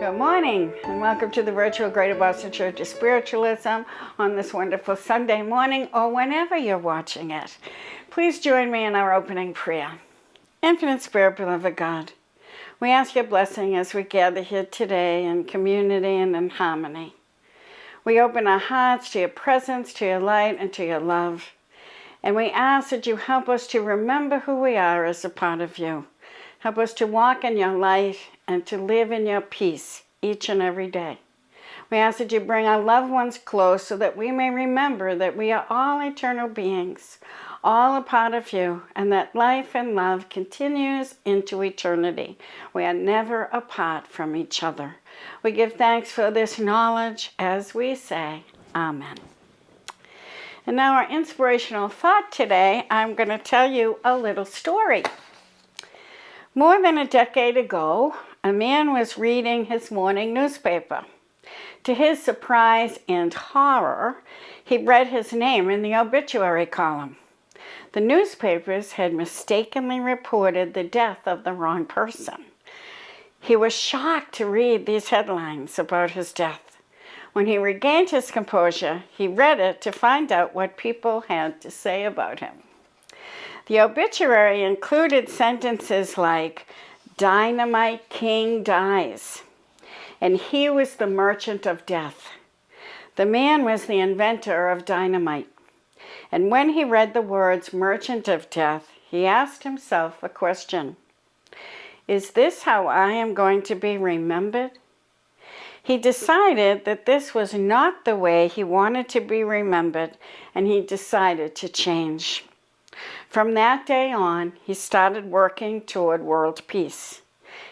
Good morning and welcome to the virtual Greater Boston Church of Spiritualism on this wonderful Sunday morning or whenever you're watching it. Please join me in our opening prayer. Infinite Spirit, beloved God, we ask your blessing as we gather here today in community and in harmony. We open our hearts to your presence, to your light, and to your love. And we ask that you help us to remember who we are as a part of you. Help us to walk in your light and to live in your peace each and every day. We ask that you bring our loved ones close so that we may remember that we are all eternal beings, all a part of you, and that life and love continues into eternity. We are never apart from each other. We give thanks for this knowledge as we say, Amen. And now our inspirational thought today, I'm going to tell you a little story. More than a decade ago, a man was reading his morning newspaper. To his surprise and horror, he read his name in the obituary column. The newspapers had mistakenly reported the death of the wrong person. He was shocked to read these headlines about his death. When he regained his composure, he read it to find out what people had to say about him. The obituary included sentences like, "Dynamite King dies," and he was the merchant of death. The man was the inventor of dynamite. And when he read the words merchant of death, he asked himself a question. Is this how I am going to be remembered? He decided that this was not the way he wanted to be remembered, and he decided to change. From that day on, he started working toward world peace.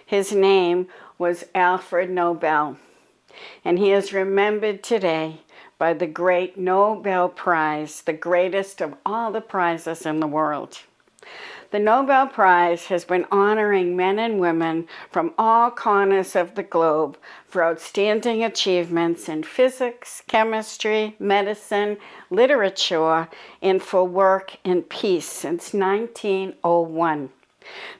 His name was Alfred Nobel, and he is remembered today by the great Nobel Prize, the greatest of all the prizes in the world. The Nobel Prize has been honoring men and women from all corners of the globe for outstanding achievements in physics, chemistry, medicine, literature, and for work in peace since 1901.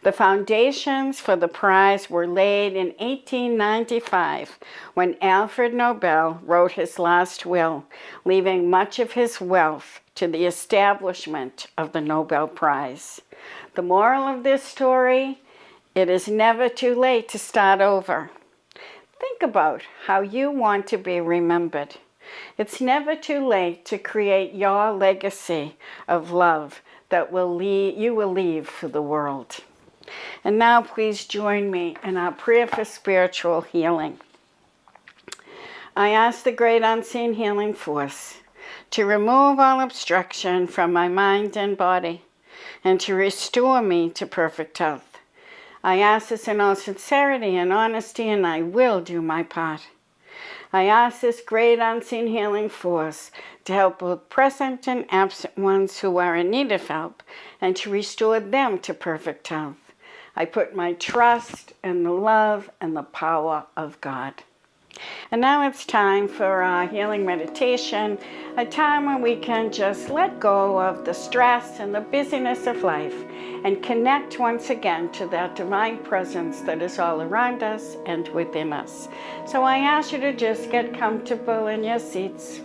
The foundations for the prize were laid in 1895 when Alfred Nobel wrote his last will, leaving much of his wealth to the establishment of the Nobel Prize. The moral of this story, it is never too late to start over. Think about how you want to be remembered. It's never too late to create your legacy of love that you will leave for the world. And now please join me in our prayer for spiritual healing. I ask the great unseen healing force to remove all obstruction from my mind and body and to restore me to perfect health. I ask this in all sincerity and honesty, and I will do my part. I ask this great unseen healing force to help both present and absent ones who are in need of help and to restore them to perfect health. I put my trust in the love and the power of God. And now it's time for our healing meditation, a time when we can just let go of the stress and the busyness of life and connect once again to that divine presence that is all around us and within us. So I ask you to just get comfortable in your seats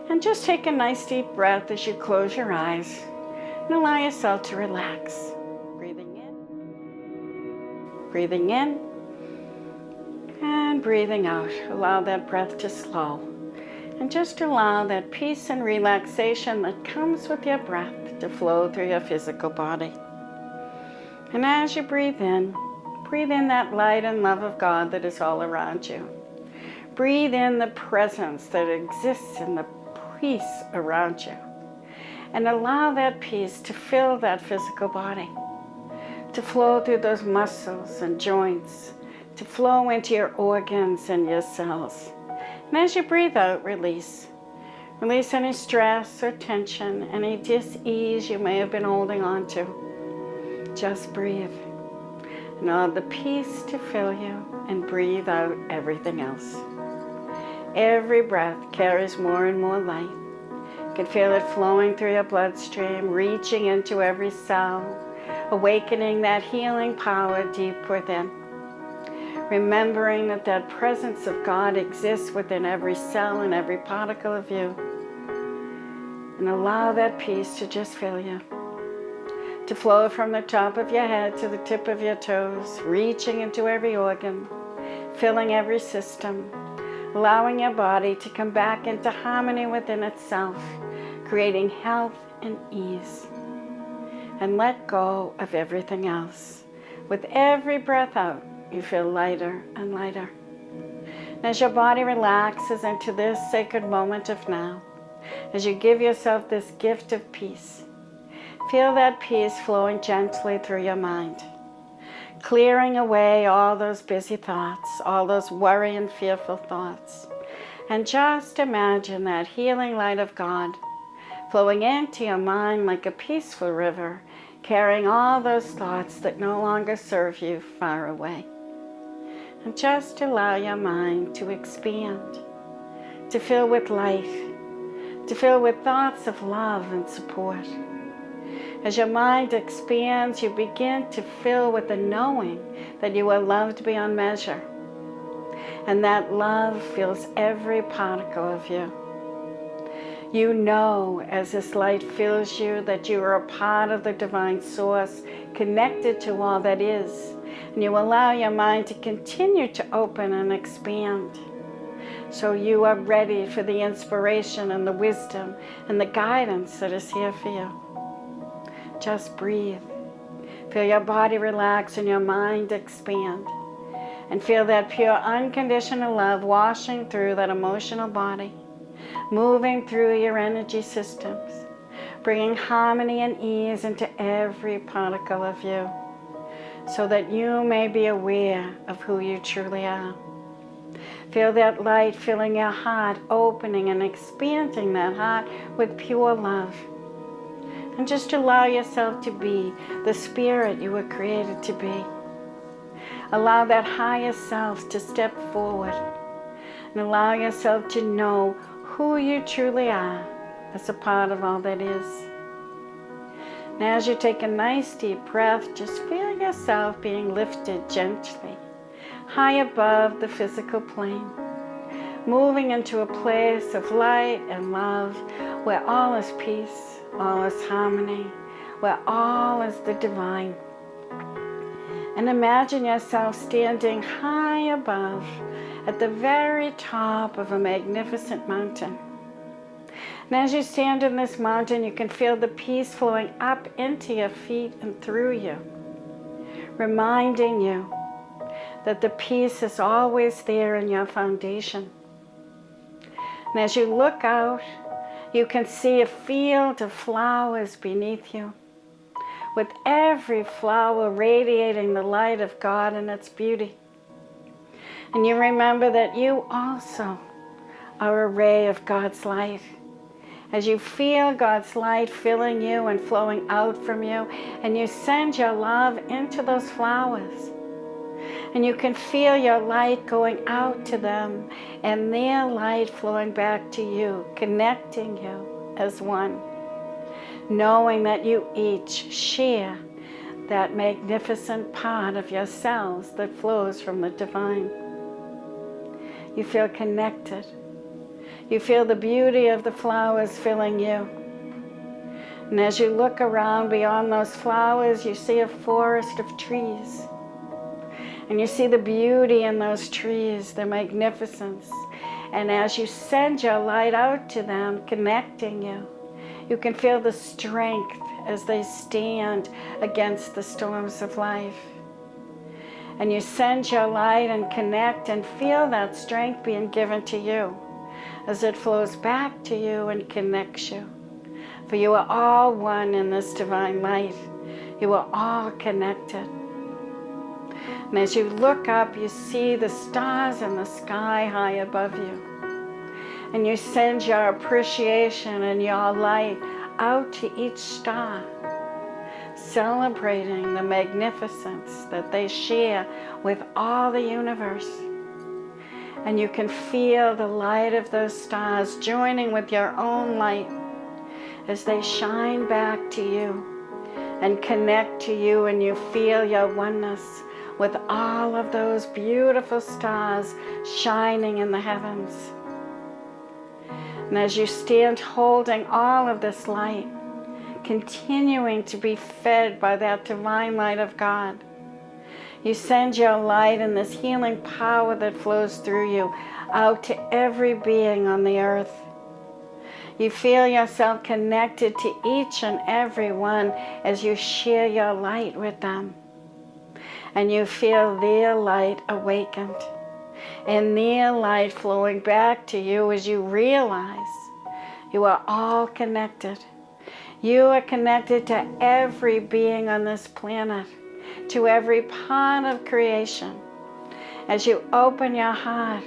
and just take a nice deep breath as you close your eyes and allow yourself to relax. Breathing in, and breathing out. Allow that breath to slow. And just allow that peace and relaxation that comes with your breath to flow through your physical body. And as you breathe in that light and love of God that is all around you. Breathe in the presence that exists in the peace around you. And allow that peace to fill that physical body, to flow through those muscles and joints, to flow into your organs and your cells. And as you breathe out, release. Release any stress or tension, any dis-ease you may have been holding on to. Just breathe. And allow the peace to fill you and breathe out everything else. Every breath carries more and more light. You can feel it flowing through your bloodstream, reaching into every cell, awakening that healing power deep within. remembering that that presence of God exists within every cell and every particle of you. And allow that peace to just fill you, to flow from the top of your head to the tip of your toes, reaching into every organ, filling every system, allowing your body to come back into harmony within itself, creating health and ease. And let go of everything else. With every breath out, you feel lighter and lighter. And as your body relaxes into this sacred moment of now, as you give yourself this gift of peace, feel that peace flowing gently through your mind, clearing away all those busy thoughts, all those worry and fearful thoughts. And just imagine that healing light of God flowing into your mind like a peaceful river, carrying all those thoughts that no longer serve you far away. And just allow your mind to expand, to fill with life, to fill with thoughts of love and support. As your mind expands, you begin to fill with the knowing that you are loved beyond measure. And that love fills every particle of you. You know, as this light fills you, that you are a part of the divine source, connected to all that is. And you allow your mind to continue to open and expand. So you are ready for the inspiration and the wisdom and the guidance that is here for you. Just breathe. Feel your body relax and your mind expand. And feel that pure unconditional love washing through that emotional body, moving through your energy systems, bringing harmony and ease into every particle of you, so that you may be aware of who you truly are. Feel that light filling your heart, opening and expanding that heart with pure love. And just allow yourself to be the spirit you were created to be. Allow that higher self to step forward and allow yourself to know who you truly are as a part of all that is. Now as you take a nice deep breath, just feel yourself being lifted gently, high above the physical plane, moving into a place of light and love where all is peace, all is harmony, where all is the divine. And imagine yourself standing high above at the very top of a magnificent mountain. And as you stand in this mountain, you can feel the peace flowing up into your feet and through you, reminding you that the peace is always there in your foundation. And as you look out, you can see a field of flowers beneath you, with every flower radiating the light of God and its beauty. And you remember that you also are a ray of God's light. As you feel God's light filling you and flowing out from you, and you send your love into those flowers, and you can feel your light going out to them and their light flowing back to you, connecting you as one, knowing that you each share that magnificent part of yourselves that flows from the divine. You feel connected. You feel the beauty of the flowers filling you. And as you look around beyond those flowers, you see a forest of trees. And you see the beauty in those trees, their magnificence. And as you send your light out to them, connecting you, you can feel the strength as they stand against the storms of life. And you send your light and connect and feel that strength being given to you as it flows back to you and connects you. For you are all one in this divine light. You are all connected. And as you look up, you see the stars in the sky high above you. And you send your appreciation and your light out to each star, celebrating the magnificence that they share with all the universe. And you can feel the light of those stars joining with your own light as they shine back to you and connect to you, and you feel your oneness with all of those beautiful stars shining in the heavens. And as you stand holding all of this light, continuing to be fed by that divine light of God, you send your light and this healing power that flows through you out to every being on the earth. You feel yourself connected to each and every one as you share your light with them. And you feel their light awakened and their light flowing back to you as you realize you are all connected. You are connected to every being on this planet, to every part of creation. As you open your heart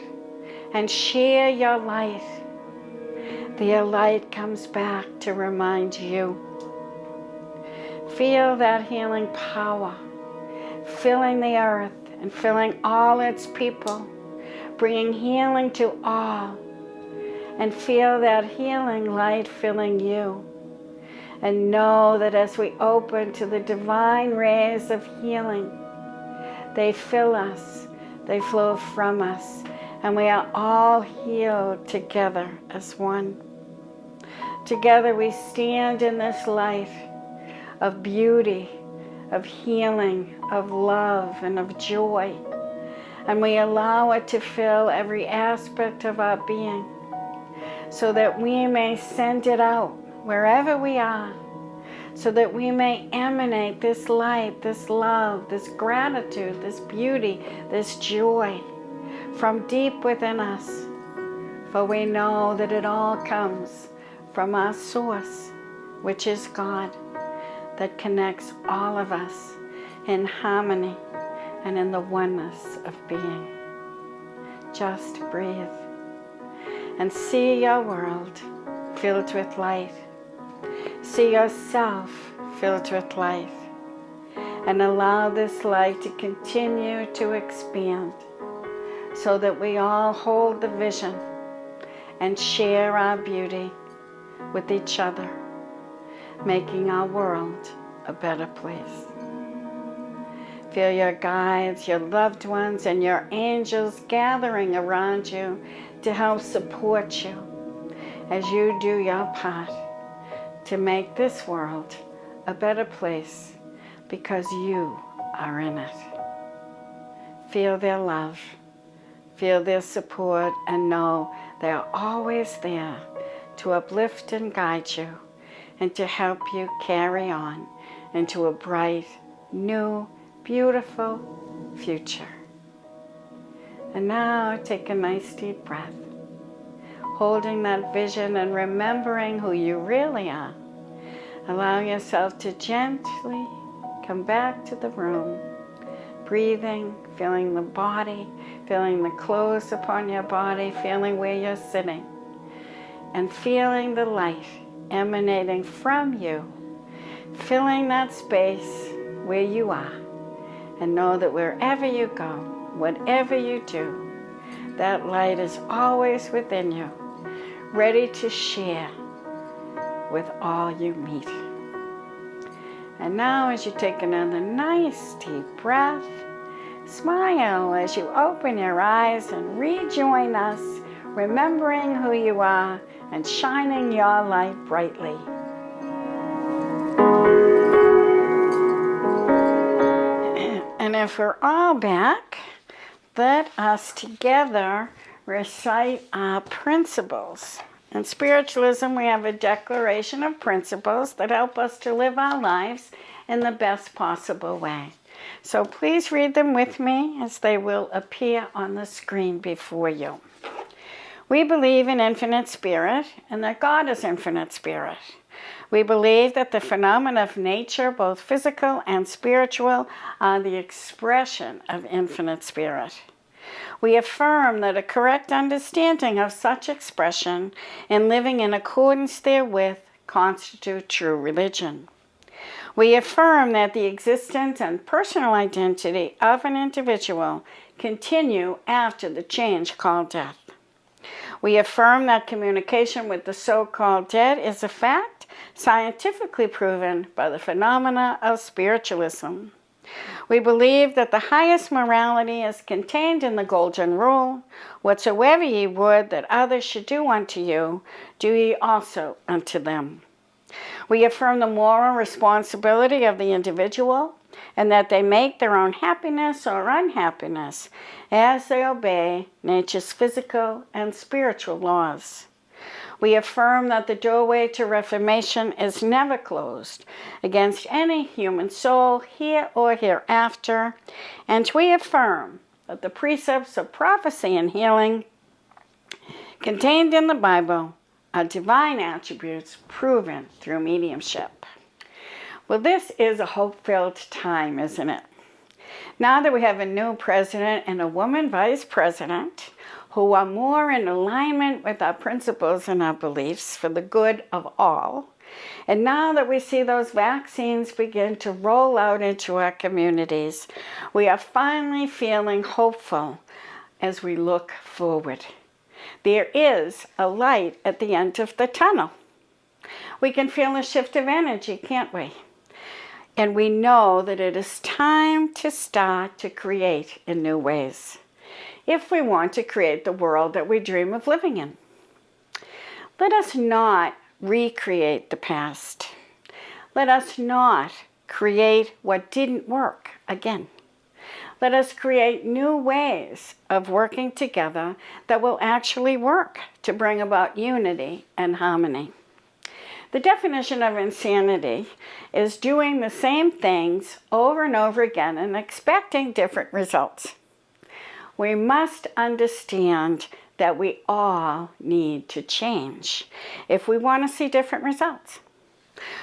and share your light, their light comes back to remind you. Feel that healing power filling the earth and filling all its people, bringing healing to all. And feel that healing light filling you. And know that as we open to the divine rays of healing, they fill us, they flow from us, and we are all healed together as one. Together we stand in this light of beauty, of healing, of love, and of joy. And we allow it to fill every aspect of our being so that we may send it out wherever we are, so that we may emanate this light, this love, this gratitude, this beauty, this joy from deep within us. For we know that it all comes from our source, which is God, that connects all of us in harmony and in the oneness of being. Just breathe and see your world filled with light. See yourself filled with light, and allow this light to continue to expand so that we all hold the vision and share our beauty with each other, making our world a better place. Feel your guides, your loved ones, and your angels gathering around you to help support you as you do your part to make this world a better place because you are in it. Feel their love, feel their support, and know they are always there to uplift and guide you and to help you carry on into a bright, new, beautiful future. And now take a nice deep breath, holding that vision and remembering who you really are. Allow yourself to gently come back to the room, breathing, feeling the body, feeling the clothes upon your body, feeling where you're sitting, and feeling the light emanating from you, filling that space where you are. And know that wherever you go, whatever you do, that light is always within you, ready to share with all you meet. And now as you take another nice deep breath, smile as you open your eyes and rejoin us, remembering who you are and shining your light brightly. And if we're all back, let us together recite our principles. In spiritualism, we have a declaration of principles that help us to live our lives in the best possible way. So please read them with me as they will appear on the screen before you. We believe in infinite spirit and that God is infinite spirit. We believe that the phenomena of nature, both physical and spiritual, are the expression of infinite spirit. We affirm that a correct understanding of such expression and living in accordance therewith constitute true religion. We affirm that the existence and personal identity of an individual continue after the change called death. We affirm that communication with the so-called dead is a fact scientifically proven by the phenomena of spiritualism. We believe that the highest morality is contained in the golden rule, whatsoever ye would that others should do unto you, do ye also unto them. We affirm the moral responsibility of the individual, and that they make their own happiness or unhappiness as they obey nature's physical and spiritual laws. We affirm that the doorway to reformation is never closed against any human soul here or hereafter, and we affirm that the precepts of prophecy and healing contained in the Bible are divine attributes proven through mediumship. Well, this is a hope-filled time, isn't it? Now that we have a new president and a woman vice president who are more in alignment with our principles and our beliefs for the good of all, and now that we see those vaccines begin to roll out into our communities, we are finally feeling hopeful as we look forward. There is a light at the end of the tunnel. We can feel a shift of energy, can't we? And we know that it is time to start to create in new ways, if we want to create the world that we dream of living in. Let us not recreate the past. Let us not create what didn't work again. Let us create new ways of working together that will actually work to bring about unity and harmony. The definition of insanity is doing the same things over and over again and expecting different results. We must understand that we all need to change if we want to see different results.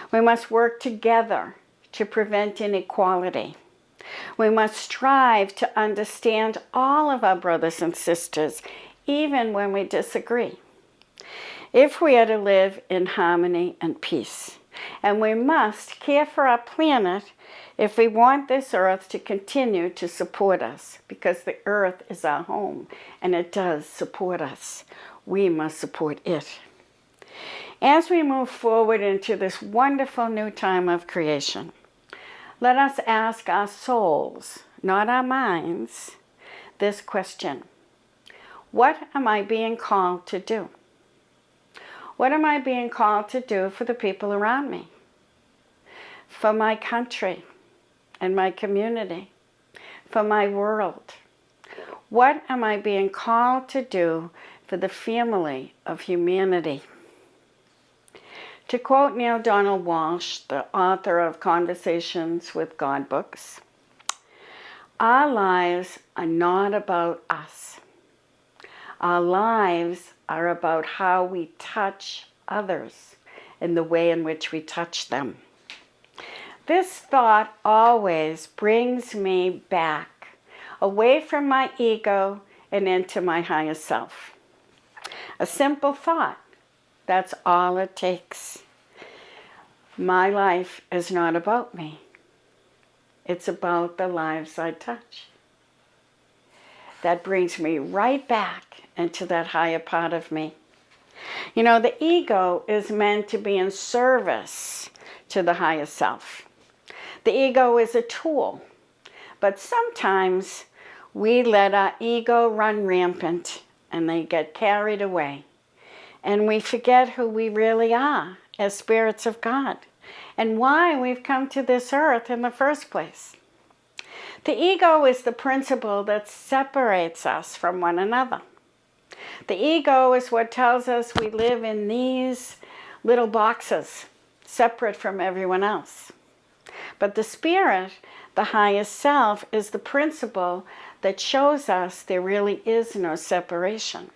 We must work together to prevent inequality. We must strive to understand all of our brothers and sisters, even when we disagree, if we are to live in harmony and peace. And we must care for our planet if we want this earth to continue to support us, because the earth is our home and it does support us. We must support it. As we move forward into this wonderful new time of creation, let us ask our souls, not our minds, this question: what am I being called to do? What am I being called to do for the people around me? For my country and my community? For my world? What am I being called to do for the family of humanity? To quote Neil Donald Walsh, the author of Conversations with God books, our lives are not about us. Our lives are about how we touch others and the way in which we touch them. This thought always brings me back, away from my ego and into my higher self. A simple thought, that's all it takes. My life is not about me. It's about the lives I touch. That brings me right back into that higher part of me. You know, the ego is meant to be in service to the higher self. The ego is a tool, but sometimes we let our ego run rampant and they get carried away. And we forget who we really are as spirits of God and why we've come to this earth in the first place. The ego is the principle that separates us from one another. The ego is what tells us we live in these little boxes, separate from everyone else. But the spirit, the highest self, is the principle that shows us there really is no separation.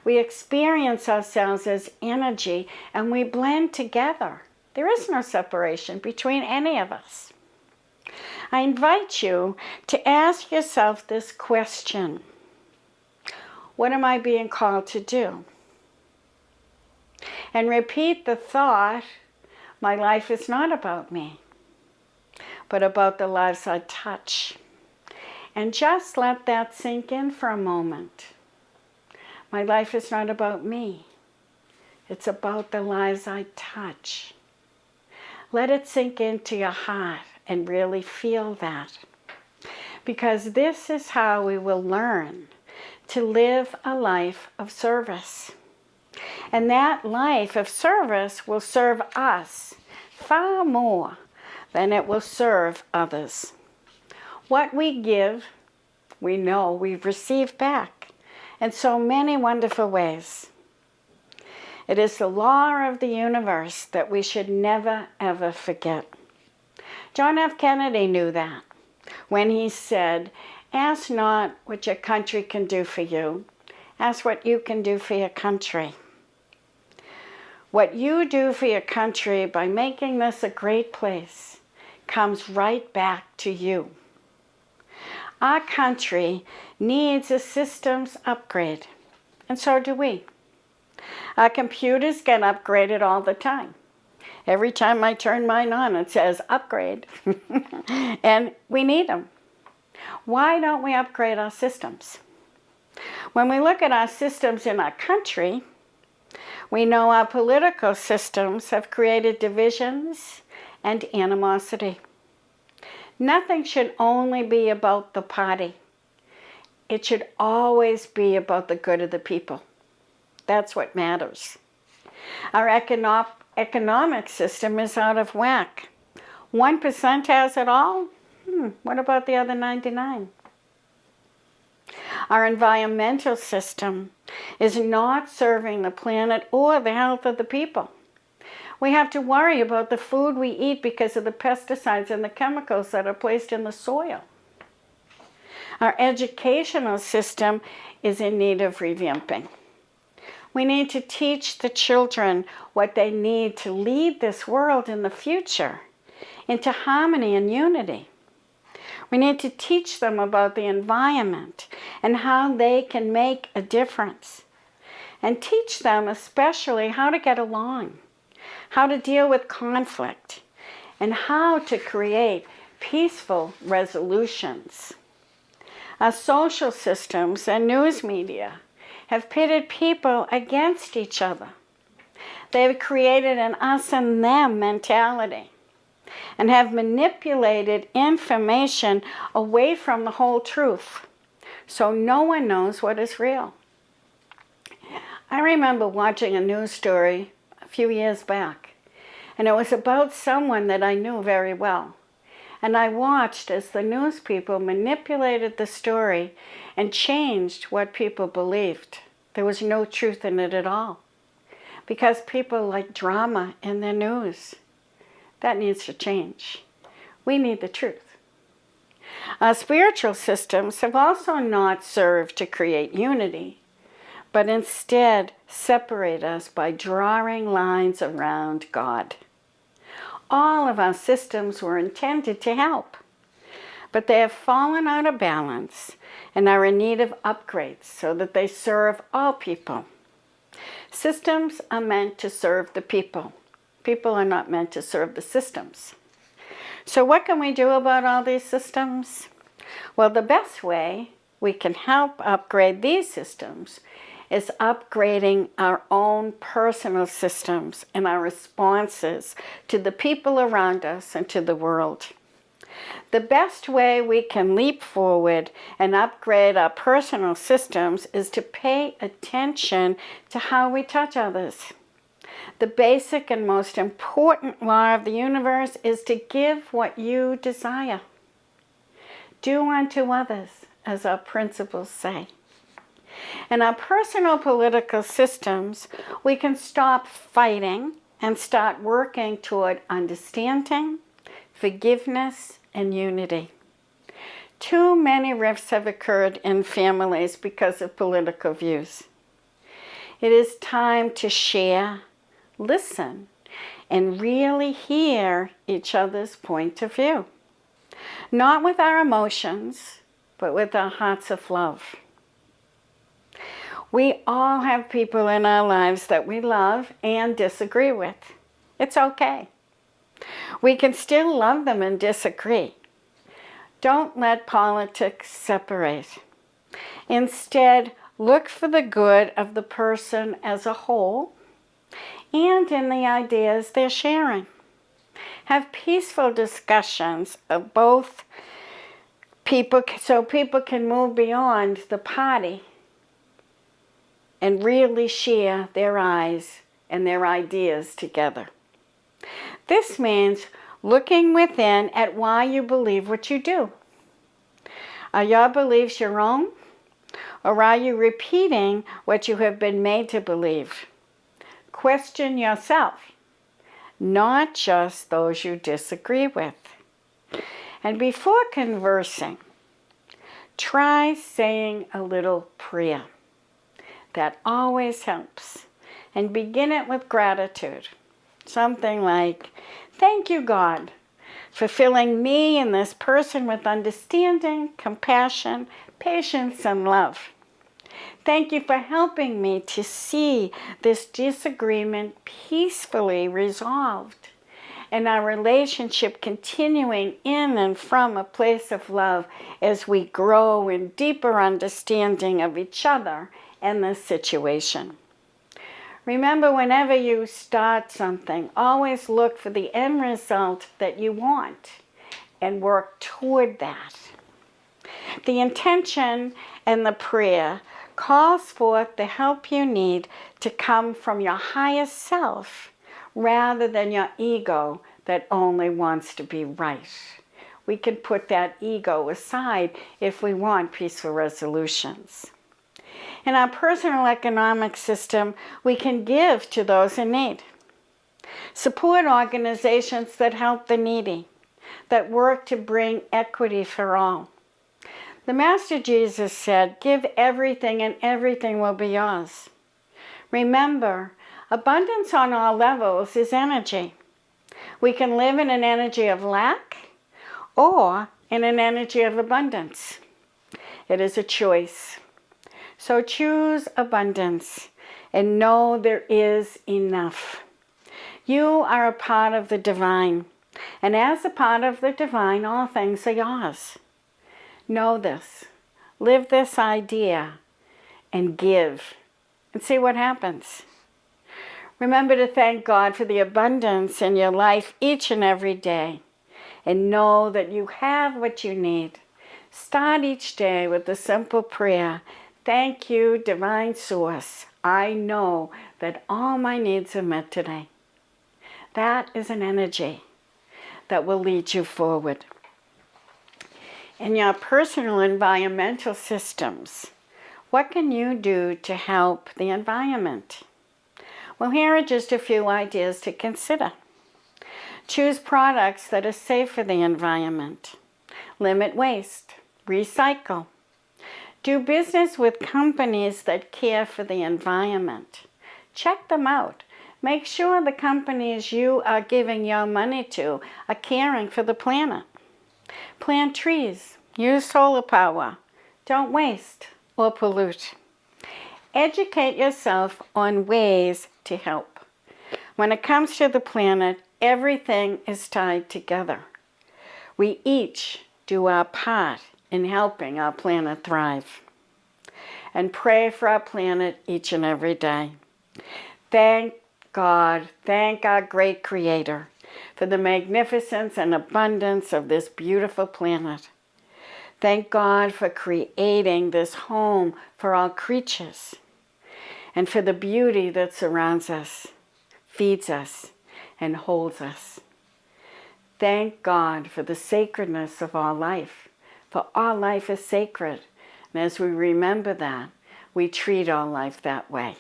We experience ourselves as energy and we blend together. There is no separation between any of us. I invite you to ask yourself this question: what am I being called to do? And repeat the thought, my life is not about me, but about the lives I touch. And just let that sink in for a moment. My life is not about me. It's about the lives I touch. Let it sink into your heart and really feel that. because this is how we will learn to live a life of service. And that life of service will serve us far more than it will serve others. What we give, we know we've received back in so many wonderful ways. It is the law of the universe that we should never, ever forget. John F. Kennedy knew that when he said, "Ask not what your country can do for you. Ask what you can do for your country." What you do for your country by making this a great place comes right back to you. Our country needs a systems upgrade, and so do we. Our computers get upgraded all the time. Every time I turn mine on, it says upgrade, and we need them. Why don't we upgrade our systems? When we look at our systems in our country, we know our political systems have created divisions and animosity. Nothing should only be about the party. It should always be about the good of the people. That's what matters. Our economic system is out of whack. 1% has it all? What about the other 99? Our environmental system is not serving the planet or the health of the people. We have to worry about the food we eat because of the pesticides and the chemicals that are placed in the soil. Our educational system is in need of revamping. We need to teach the children what they need to lead this world in the future into harmony and unity. We need to teach them about the environment and how they can make a difference. And teach them especially how to get along, how to deal with conflict, and how to create peaceful resolutions. Our social systems and news media have pitted people against each other. They've created an us and them mentality and have manipulated information away from the whole truth, so no one knows what is real. I remember watching a news story a few years back, and it was about someone that I knew very well. And I watched as the news people manipulated the story and changed what people believed. There was no truth in it at all, because people like drama in their news. That needs to change. We need the truth. Our spiritual systems have also not served to create unity, but instead separate us by drawing lines around God. All of our systems were intended to help, but they have fallen out of balance and are in need of upgrades so that they serve all people. Systems are meant to serve the people. People are not meant to serve the systems. So what can we do about all these systems? Well, the best way we can help upgrade these systems is upgrading our own personal systems and our responses to the people around us and to the world. The best way we can leap forward and upgrade our personal systems is to pay attention to how we touch others. The basic and most important law of the universe is to give what you desire. Do unto others as our principles say. In our personal political systems, we can stop fighting and start working toward understanding, forgiveness, and unity. Too many rifts have occurred in families because of political views. It is time to share, listen, and really hear each other's point of view. Not with our emotions, but with our hearts of love. We all have people in our lives that we love and disagree with. It's okay. We can still love them and disagree. Don't let politics separate. Instead, look for the good of the person as a whole and in the ideas they're sharing. Have peaceful discussions of both so people can move beyond the party and really share their eyes and their ideas together. This means looking within at why you believe what you do. Are your beliefs your own, or are you repeating what you have been made to believe? Question yourself, not just those you disagree with. And before conversing, try saying a little prayer. That always helps. And begin it with gratitude. Something like, thank you, God, for filling me and this person with understanding, compassion, patience, and love. Thank you for helping me to see this disagreement peacefully resolved and our relationship continuing in and from a place of love as we grow in deeper understanding of each other and the situation. Remember, whenever you start something, always look for the end result that you want and work toward that. The intention and the prayer calls forth the help you need to come from your highest self rather than your ego that only wants to be right. We can put that ego aside if we want peaceful resolutions. In our personal economic system, we can give to those in need. Support organizations that help the needy, that work to bring equity for all. The Master Jesus said, give everything and everything will be yours. Remember, abundance on all levels is energy. We can live in an energy of lack or in an energy of abundance. It is a choice. So choose abundance and know there is enough. You are a part of the divine, and as a part of the divine, all things are yours. Know this, live this idea, and give, and see what happens. Remember to thank God for the abundance in your life each and every day, and know that you have what you need. Start each day with the simple prayer, thank you, Divine Source. I know that all my needs are met today. That is an energy that will lead you forward. In your personal environmental systems, what can you do to help the environment? Well, here are just a few ideas to consider. Choose products that are safe for the environment. Limit waste. Recycle. Do business with companies that care for the environment. Check them out. Make sure the companies you are giving your money to are caring for the planet. Plant trees. Use solar power. Don't waste or pollute. Educate yourself on ways to help. When it comes to the planet, everything is tied together. We each do our part in helping our planet thrive. And pray for our planet each and every day. Thank God, thank our great Creator for the magnificence and abundance of this beautiful planet. Thank God for creating this home for all creatures and for the beauty that surrounds us, feeds us, and holds us. Thank God for the sacredness of all life, for all life is sacred. And as we remember that, we treat all life that way.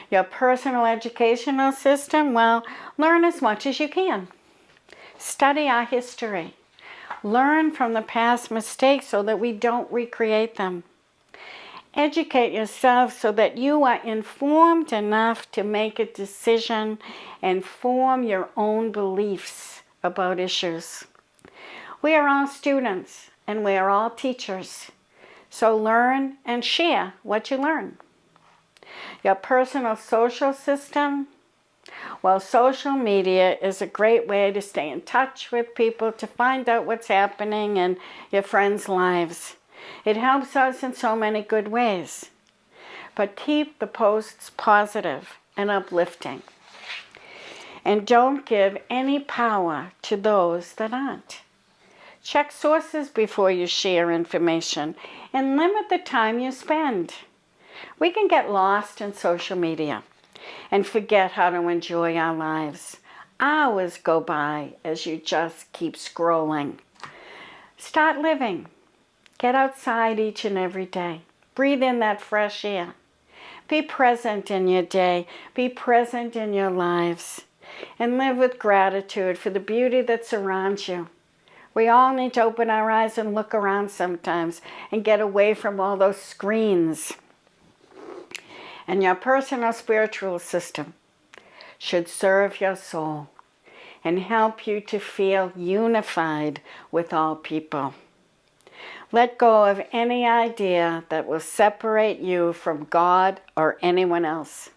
Your personal educational system, well, learn as much as you can. Study our history. Learn from the past mistakes so that we don't recreate them. Educate yourself so that you are informed enough to make a decision and form your own beliefs about issues. We are all students and we are all teachers. So learn and share what you learn. Your personal social system, well, social media is a great way to stay in touch with people, to find out what's happening in your friends' lives. It helps us in so many good ways. But keep the posts positive and uplifting. And don't give any power to those that aren't. Check sources before you share information and limit the time you spend. We can get lost in social media and forget how to enjoy our lives. Hours go by as you just keep scrolling. Start living. Get outside each and every day. Breathe in that fresh air. Be present in your day. Be present in your lives. And live with gratitude for the beauty that surrounds you. We all need to open our eyes and look around sometimes and get away from all those screens. And your personal spiritual system should serve your soul and help you to feel unified with all people. Let go of any idea that will separate you from God or anyone else.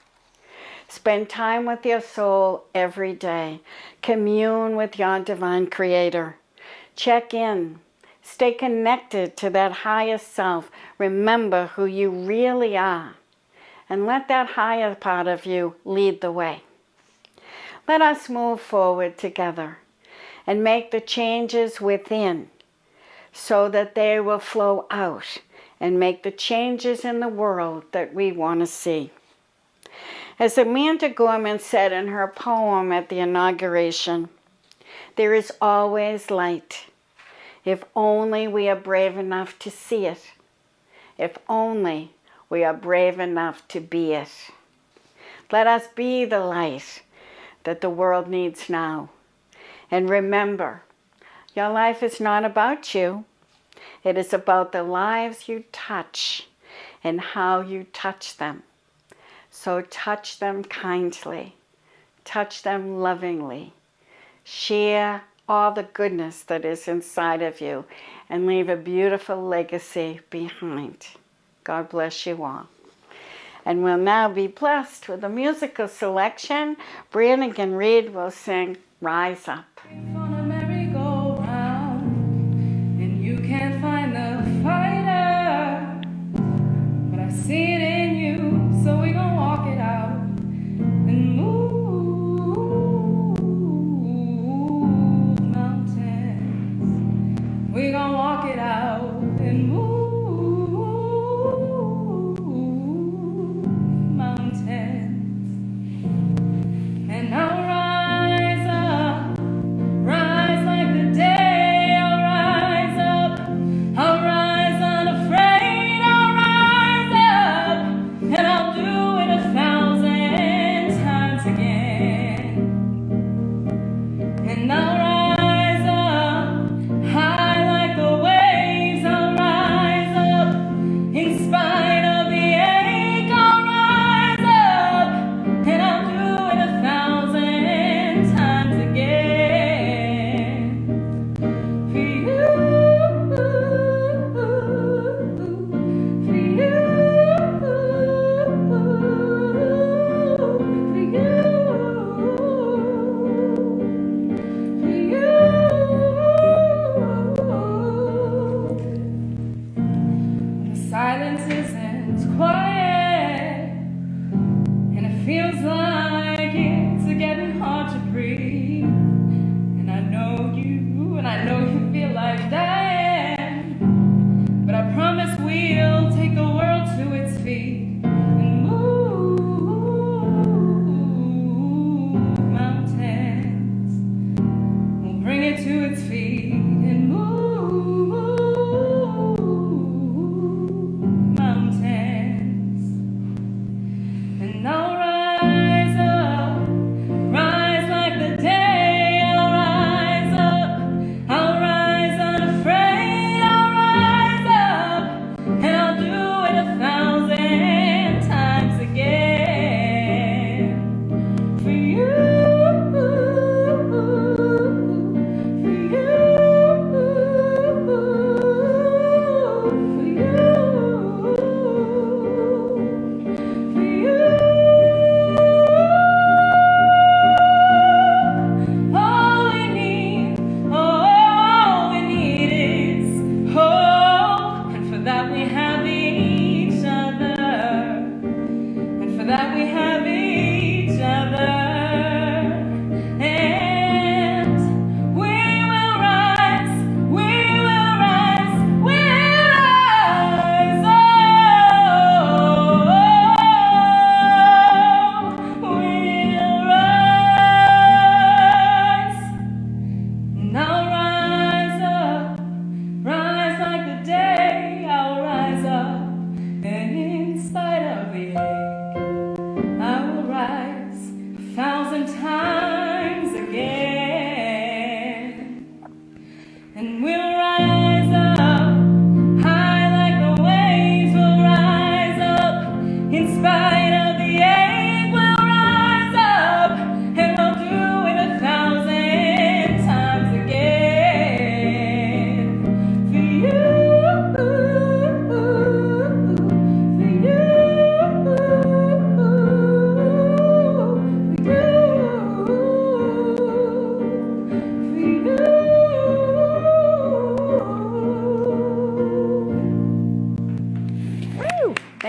Spend time with your soul every day. Commune with your divine creator. Check in. Stay connected to that higher self. Remember who you really are. And let that higher part of you lead the way. Let us move forward together and make the changes within so that they will flow out and make the changes in the world that we want to see. As Amanda Gorman said in her poem at the inauguration, there is always light, if only we are brave enough to see it, if only we are brave enough to be it. Let us be the light that the world needs now. And remember, your life is not about you. It is about the lives you touch and how you touch them. So touch them kindly. Touch them lovingly. Share all the goodness that is inside of you and leave a beautiful legacy behind. God bless you all. And we'll now be blessed with a musical selection. Branigan Reed will sing Rise Up. On a merry-go-round, and you can't find the fighter, but I see it in you, so we gon' walk it out and move mountains. We gon' walk it out and move mountains. And I'll rise up, rise like the day. I'll rise up, I'll rise unafraid. I'll rise up, and I'll do it 1,000 times again. And I'll rise up, high like the waves. I'll rise up, in spite of the ache. I'll rise up, and I'll do it 1,000 times again. For you, for you, for you. The silence isn't quiet, and it feels like it's getting hard to breathe. And I know you feel like dying, but I promise we'll take the world to its feet and move mountains. We'll bring it to its feet and move mountains. And I'll rise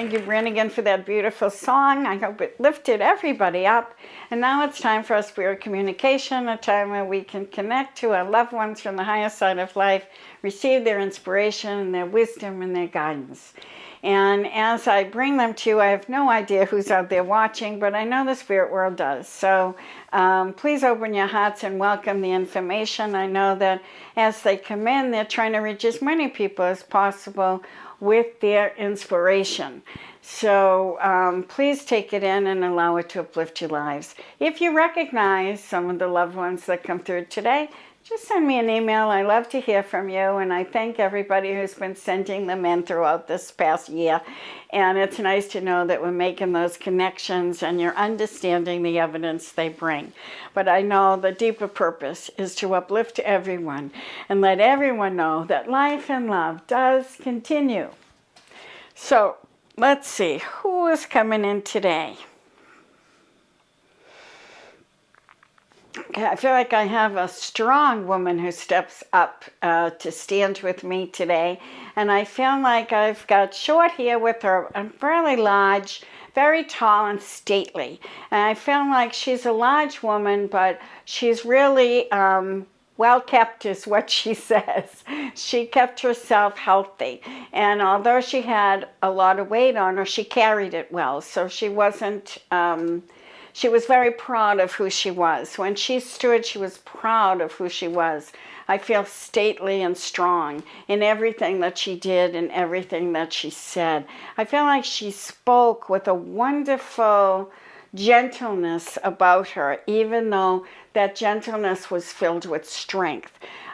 Thank you, Branigan, for that beautiful song. I hope it lifted everybody up. And now it's time for our spirit communication, a time where we can connect to our loved ones from the higher side of life, receive their inspiration, their wisdom, and their guidance. And as I bring them to you, I have no idea who's out there watching, but I know the spirit world does. So please open your hearts and welcome the information. I know that as they come in, they're trying to reach as many people as possible with their inspiration. So please take it in and allow it to uplift your lives. If you recognize some of the loved ones that come through today, just send me an email. I love to hear from you, and I thank everybody who's been sending them in throughout this past year. And it's nice to know that we're making those connections and you're understanding the evidence they bring. But I know the deeper purpose is to uplift everyone and let everyone know that life and love does continue. So let's see, who is coming in today? Okay, I feel like I have a strong woman who steps up to stand with me today. And I feel like I've got short hair with her, and fairly large, very tall and stately. And I feel like she's a large woman, but she's really well kept is what she says. She kept herself healthy. And although she had a lot of weight on her, she carried it well. So she wasn't... She was very proud of who she was. When she stood, she was proud of who she was. I feel stately and strong in everything that she did and everything that she said. I feel like she spoke with a wonderful gentleness about her, even though that gentleness was filled with strength.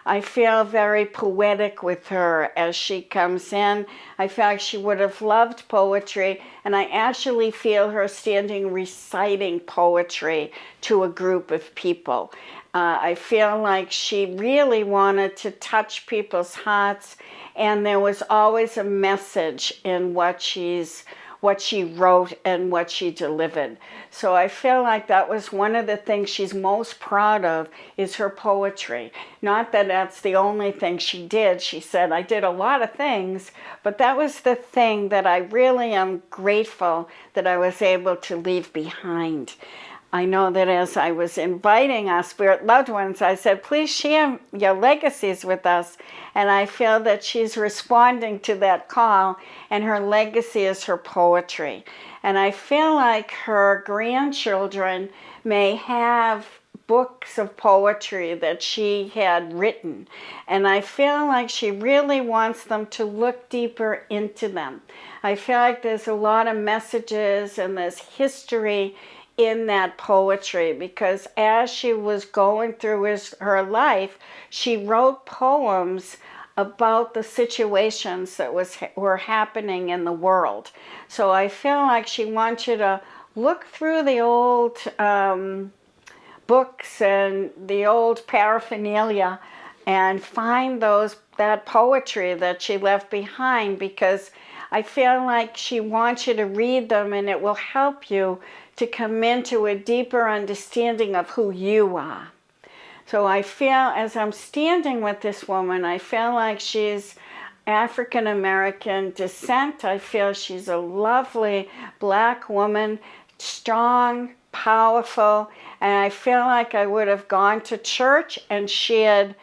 I feel very poetic with her as she comes in. I feel like she would have loved poetry, and I actually feel her standing reciting poetry to a group of people. I feel like she really wanted to touch people's hearts, and there was always a message in what she wrote and what she delivered. So I feel like that was one of the things she's most proud of, is her poetry. Not that that's the only thing she did. She said, I did a lot of things, but that was the thing that I really am grateful that I was able to leave behind. I know that as I was inviting our spirit loved ones, I said, please share your legacies with us. And I feel that she's responding to that call, and her legacy is her poetry. And I feel like her grandchildren may have books of poetry that she had written. And I feel like she really wants them to look deeper into them. I feel like there's a lot of messages and there's history in that poetry, because as she was going through her life, she wrote poems about the situations that were happening in the world. So I feel like she wants you to look through the old books and the old paraphernalia and find that poetry that she left behind, because I feel like she wants you to read them, and it will help you to come into a deeper understanding of who you are. So I feel, as I'm standing with this woman, I feel like she's African American descent. I feel she's a lovely black woman, strong, powerful, and I feel like I would have gone to church and shared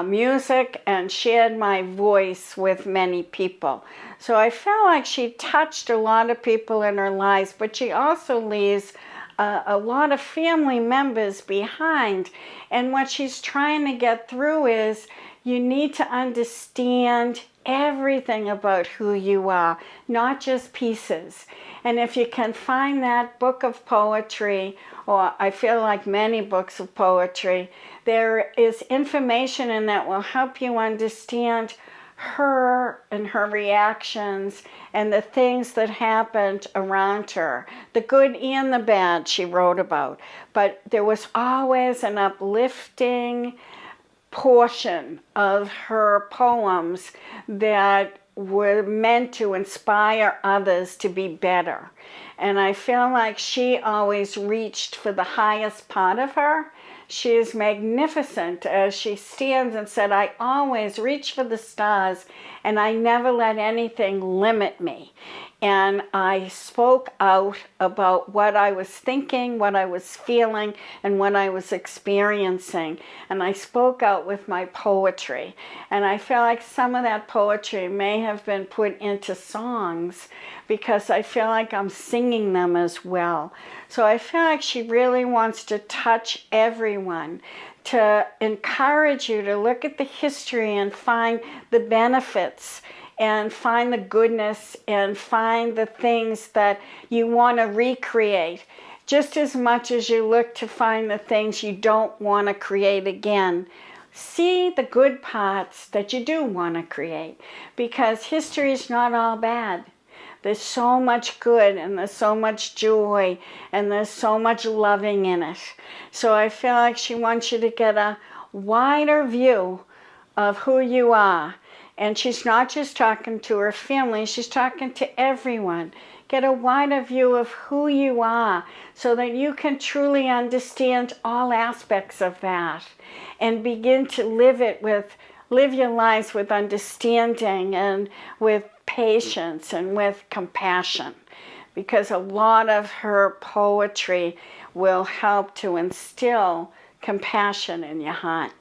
music and shared my voice with many people. So I feel like she touched a lot of people in her lives, but she also leaves a lot of family members behind. And what she's trying to get through is, you need to understand everything about who you are, not just pieces. And if you can find that book of poetry, or I feel like many books of poetry, there is information in that will help you understand her and her reactions and the things that happened around her, the good and the bad she wrote about. But there was always an uplifting portion of her poems that were meant to inspire others to be better. And I feel like she always reached for the highest part of her. She is magnificent as she stands and said, I always reach for the stars and I never let anything limit me. and I spoke out about what I was thinking, what I was feeling, and what I was experiencing. And I spoke out with my poetry. And I feel like some of that poetry may have been put into songs because I feel like I'm singing them as well. So I feel like she really wants to touch everyone, to encourage you to look at the history and find the benefits and find the goodness and find the things that you want to recreate, just as much as you look to find the things you don't want to create again. See the good parts that you do want to create, because history is not all bad. There's so much good, and there's so much joy, and there's so much loving in it. So I feel like she wants you to get a wider view of who you are. And she's not just talking to her family, she's talking to everyone. Get a wider view of who you are so that you can truly understand all aspects of that and begin to live your lives with understanding and with patience and with compassion. Because a lot of her poetry will help to instill compassion in your heart.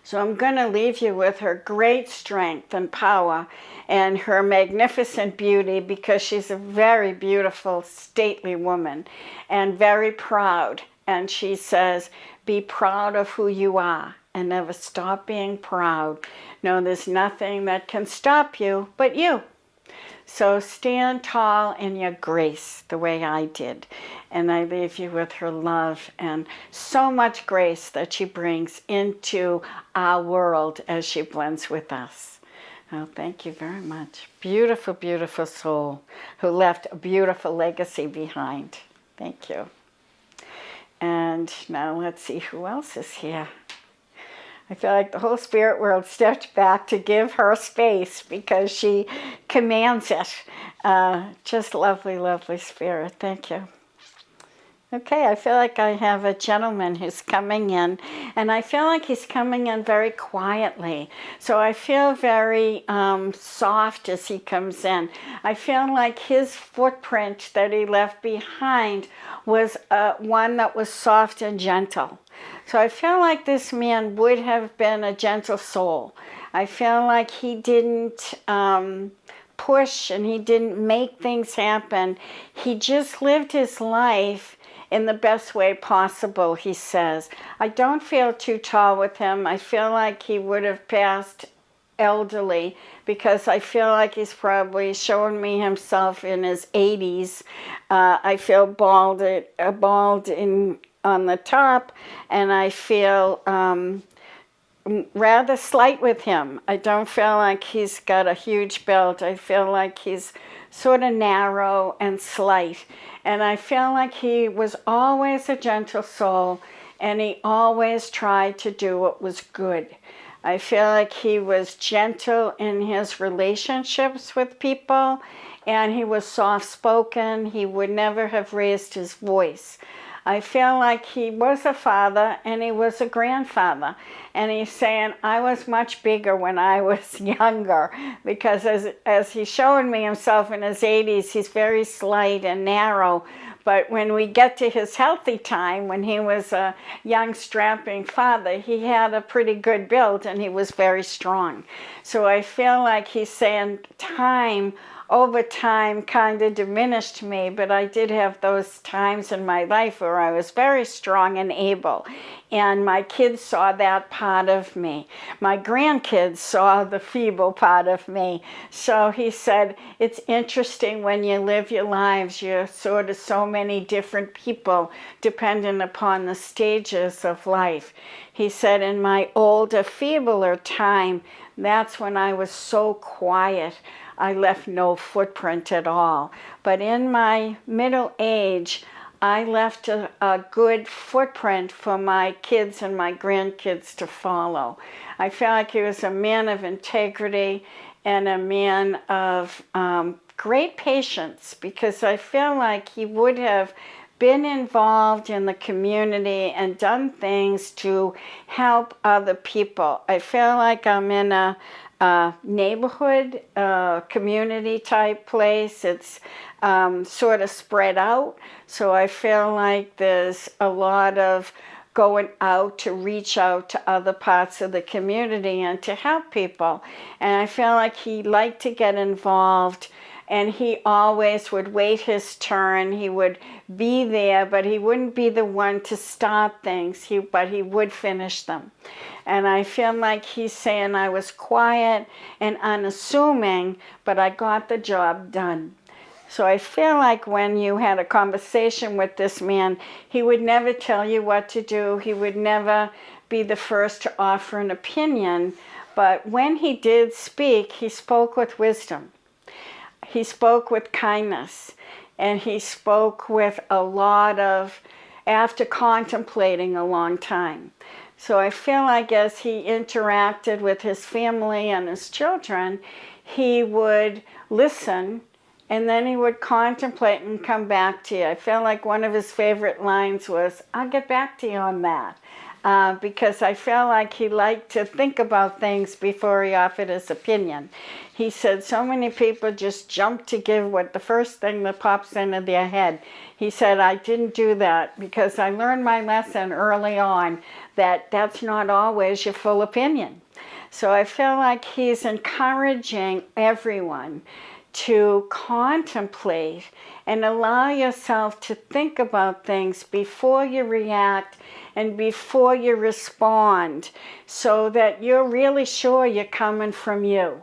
So I'm going to leave you with her great strength and power and her magnificent beauty, because she's a very beautiful, stately woman and very proud. And she says, be proud of who you are and never stop being proud. No, there's nothing that can stop you but you. So stand tall in your grace the way I did. And I leave you with her love and so much grace that she brings into our world as she blends with us. Oh, thank you very much. Beautiful, beautiful soul who left a beautiful legacy behind. Thank you. And now let's see who else is here. I feel like the whole spirit world stepped back to give her space because she commands it. Just lovely, lovely spirit. Thank you. Okay, I feel like I have a gentleman who's coming in, and I feel like he's coming in very quietly. So I feel very soft as he comes in. I feel like his footprint that he left behind was one that was soft and gentle. So I feel like this man would have been a gentle soul. I feel like he didn't push and he didn't make things happen. He just lived his life in the best way possible, he says. I don't feel too tall with him. I feel like he would have passed elderly, because I feel like he's probably showing me himself in his 80s. I feel bald on the top, and I feel rather slight with him. I don't feel like he's got a huge belt. I feel like he's sort of narrow and slight. And I feel like he was always a gentle soul, and he always tried to do what was good. I feel like he was gentle in his relationships with people, and he was soft-spoken. He would never have raised his voice. I feel like he was a father and he was a grandfather. And he's saying, I was much bigger when I was younger, because as he's showing me himself in his 80s, he's very slight and narrow. But when we get to his healthy time, when he was a young, strapping father, he had a pretty good build and he was very strong. So I feel like he's saying over time kind of diminished me, but I did have those times in my life where I was very strong and able. And my kids saw that part of me. My grandkids saw the feeble part of me. So he said, it's interesting when you live your lives, you're sort of so many different people depending upon the stages of life. He said, in my older, feebler time, that's when I was so quiet. I left no footprint at all. But in my middle age, I left a good footprint for my kids and my grandkids to follow. I felt like he was a man of integrity and a man of great patience, because I feel like he would have been involved in the community and done things to help other people. I feel like I'm in a neighborhood, community type place. It's sort of spread out. So I feel like there's a lot of going out to reach out to other parts of the community and to help people. And I feel like he liked to get involved, and he always would wait his turn. He would be there, but he wouldn't be the one to start things, but he would finish them. And I feel like he's saying I was quiet and unassuming, but I got the job done. So I feel like when you had a conversation with this man, he would never tell you what to do. He would never be the first to offer an opinion. But when he did speak, he spoke with wisdom. He spoke with kindness. And he spoke with a lot of, after contemplating a long time. So I feel like as he interacted with his family and his children, he would listen, and then he would contemplate and come back to you. I feel like one of his favorite lines was, "I'll get back to you on that." Because I feel like he liked to think about things before he offered his opinion. He said so many people just jump to give what the first thing that pops into their head. He said, I didn't do that because I learned my lesson early on that that's not always your full opinion. So I feel like he's encouraging everyone to contemplate and allow yourself to think about things before you react and before you respond, so that you're really sure you're coming from you.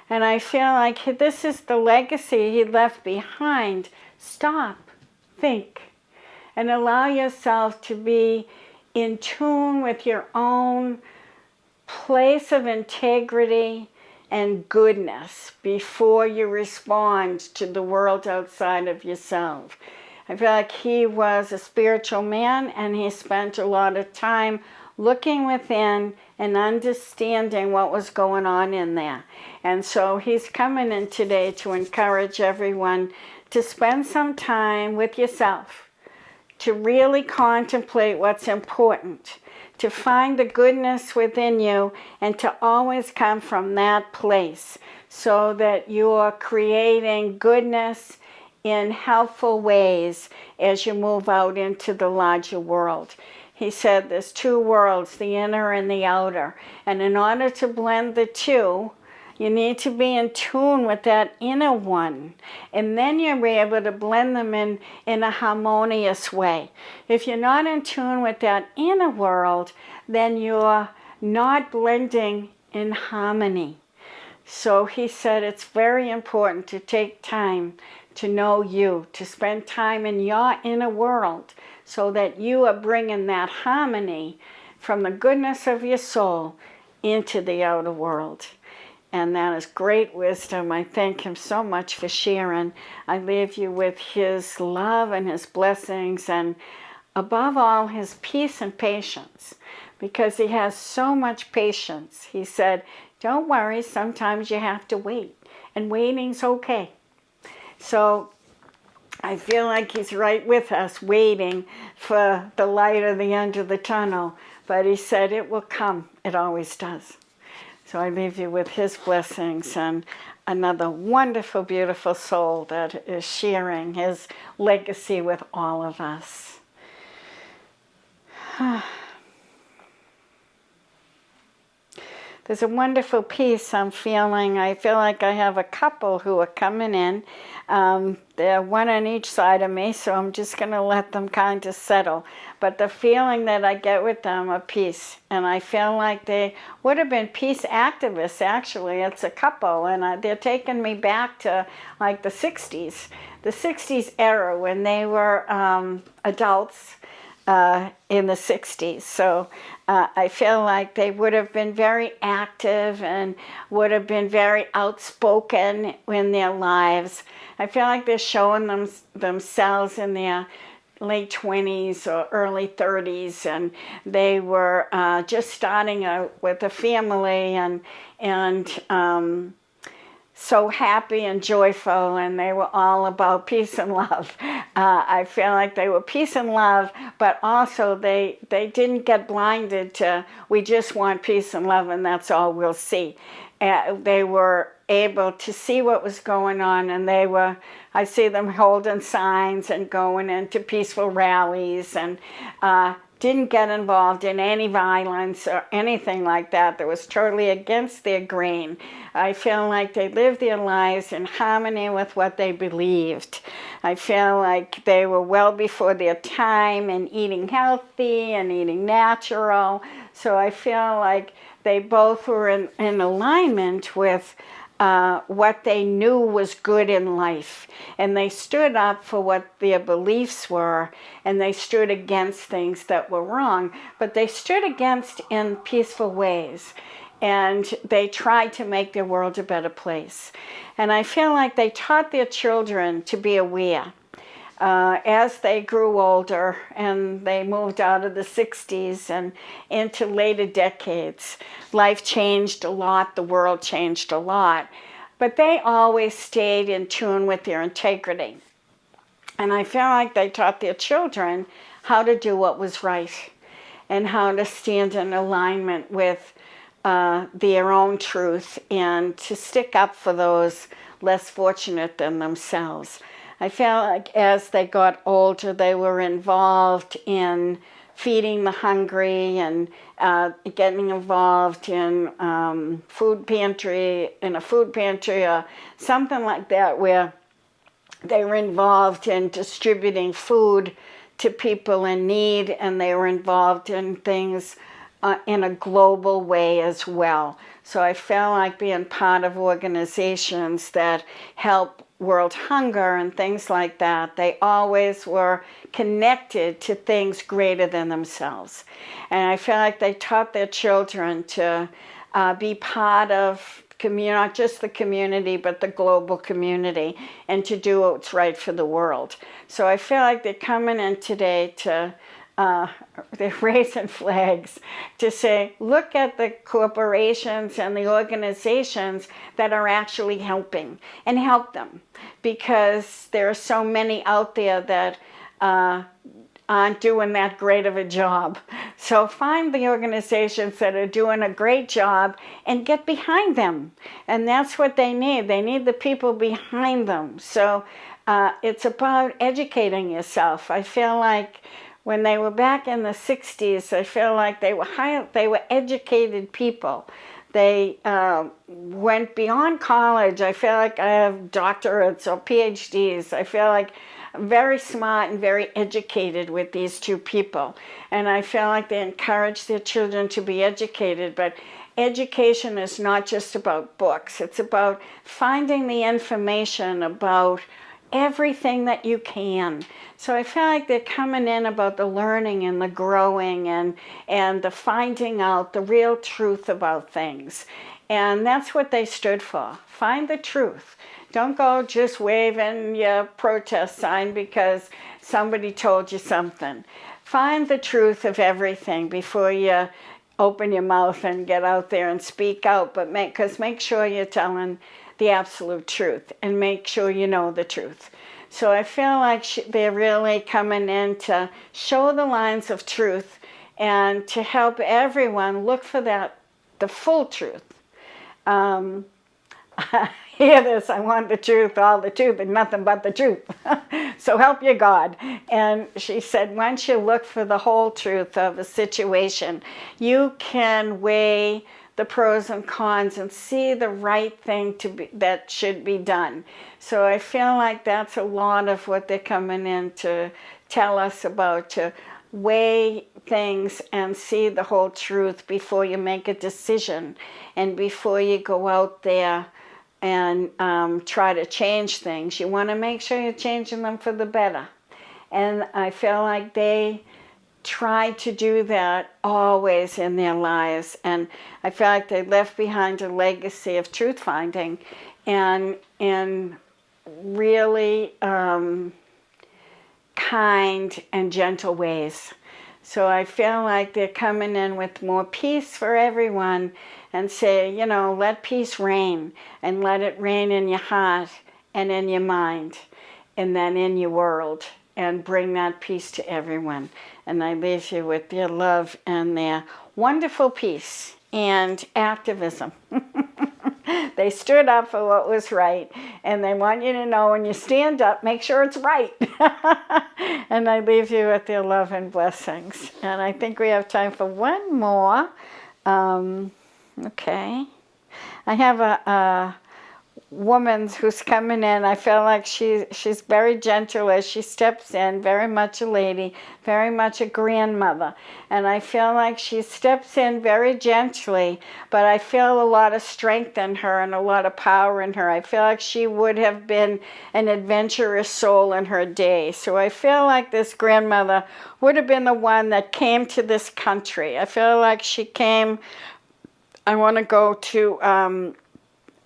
And I feel like this is the legacy he left behind. Stop, think, and allow yourself to be in tune with your own place of integrity and goodness before you respond to the world outside of yourself. I feel like he was a spiritual man, and he spent a lot of time looking within and understanding what was going on in there. And so he's coming in today to encourage everyone to spend some time with yourself, to really contemplate what's important, to find the goodness within you, and to always come from that place so that you're creating goodness in helpful ways as you move out into the larger world. He said there's two worlds, the inner and the outer. And in order to blend the two, you need to be in tune with that inner one. And then you'll be able to blend them in a harmonious way. If you're not in tune with that inner world, then you're not blending in harmony. So he said it's very important to take time to know you, to spend time in your inner world so that you are bringing that harmony from the goodness of your soul into the outer world. And that is great wisdom. I thank him so much for sharing. I leave you with his love and his blessings, and above all, his peace and patience, because he has so much patience. He said, don't worry, sometimes you have to wait, and waiting's okay. So I feel like he's right with us, waiting for the light at the end of the tunnel. But he said it will come. It always does. So I leave you with his blessings and another wonderful, beautiful soul that is sharing his legacy with all of us. There's a wonderful peace I'm feeling. I feel like I have a couple who are coming in. They're one on each side of me, so I'm just going to let them kind of settle. But the feeling that I get with them are peace. And I feel like they would have been peace activists, actually. It's a couple, and they're taking me back to like the 60s. The 60s era when they were adults in the 60s. So I feel like they would have been very active and would have been very outspoken in their lives. I feel like they're showing themselves in their late 20s or early 30s, and they were just starting out with a family and so happy and joyful, and they were all about peace and love. I feel like they were peace and love, but also they didn't get blinded to, we just want peace and love and that's all we'll see. they were able to see what was going on, and I see them holding signs and going into peaceful rallies, and didn't get involved in any violence or anything like that that was totally against their grain. I feel like they lived their lives in harmony with what they believed. I feel like they were well before their time in eating healthy and eating natural. So I feel like they both were in alignment with what they knew was good in life. And they stood up for what their beliefs were, and they stood against things that were wrong, but they stood against in peaceful ways. And they tried to make their world a better place. And I feel like they taught their children to be aware. As they grew older and they moved out of the 60s and into later decades, life changed a lot, the world changed a lot, but they always stayed in tune with their integrity. And I feel like they taught their children how to do what was right and how to stand in alignment with their own truth and to stick up for those less fortunate than themselves. I felt like as they got older, they were involved in feeding the hungry and getting involved in a food pantry or something like that, where they were involved in distributing food to people in need, and they were involved in things in a global way as well. So I felt like being part of organizations that help world hunger and things like that, they always were connected to things greater than themselves. And I feel like they taught their children to be part of not just the community, but the global community, and to do what's right for the world. So I feel like they're coming in today to they're raising flags to say, look at the corporations and the organizations that are actually helping, and help them, because there are so many out there that aren't doing that great of a job. So find the organizations that are doing a great job and get behind them. And that's what they need. They need the people behind them. So it's about educating yourself. I feel like when they were back in the 60s, I feel like they were educated people. They went beyond college. I feel like I have doctorates or PhDs. I feel like I'm very smart and very educated with these two people. And I feel like they encourage their children to be educated. But education is not just about books. It's about finding the information about everything that you can. So I feel like they're coming in about the learning and the growing and the finding out the real truth about things. And that's what they stood for. Find the truth. Don't go just waving your protest sign because somebody told you something. Find the truth of everything before you open your mouth and get out there and speak out. But make sure you're telling the absolute truth, and make sure you know the truth. So I feel like they're really coming in to show the lines of truth and to help everyone look for the full truth. Hear this, I want the truth, all the truth, and nothing but the truth. So help you God. And she said, once you look for the whole truth of a situation, you can weigh the pros and cons and see the right thing that should be done. So I feel like that's a lot of what they're coming in to tell us about, to weigh things and see the whole truth before you make a decision and before you go out there and try to change things. You want to make sure you're changing them for the better. And I feel like they try to do that always in their lives. And I feel like they left behind a legacy of truth finding and in really kind and gentle ways. So I feel like they're coming in with more peace for everyone and say, let peace reign, and let it reign in your heart and in your mind and then in your world, and bring that peace to everyone. And I leave you with their love and their wonderful peace and activism. They stood up for what was right, and they want you to know when you stand up, make sure it's right. And I leave you with their love and blessings. And I think we have time for one more. Okay. I have a woman who's coming in. I feel like she's very gentle as she steps in, very much a lady, very much a grandmother. And I feel like she steps in very gently, but I feel a lot of strength in her and a lot of power in her. I feel like she would have been an adventurous soul in her day. So I feel like this grandmother would have been the one that came to this country. I feel like she came. I want to go to